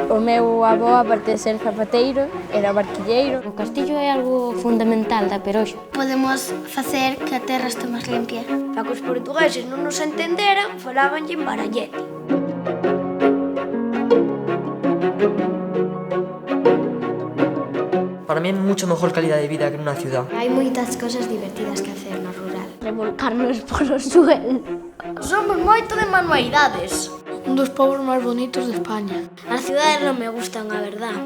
O meu avó, aparte de ser zapateiro, era barquilleiro. O castillo é algo fundamental da Peroxa. Podemos facer que a terra este máis limpia. Para que os portugueses non nos entenderan, falabanlle en barallete. Para mí é mucho mejor calidad de vida que en una ciudad. Hai moitas cosas divertidas que hacer no rural. Revolcarnos polo suelo. Somos moito de manualidades. Un dos pobos máis bonitos de España. As cidades non me gustan, a verdad.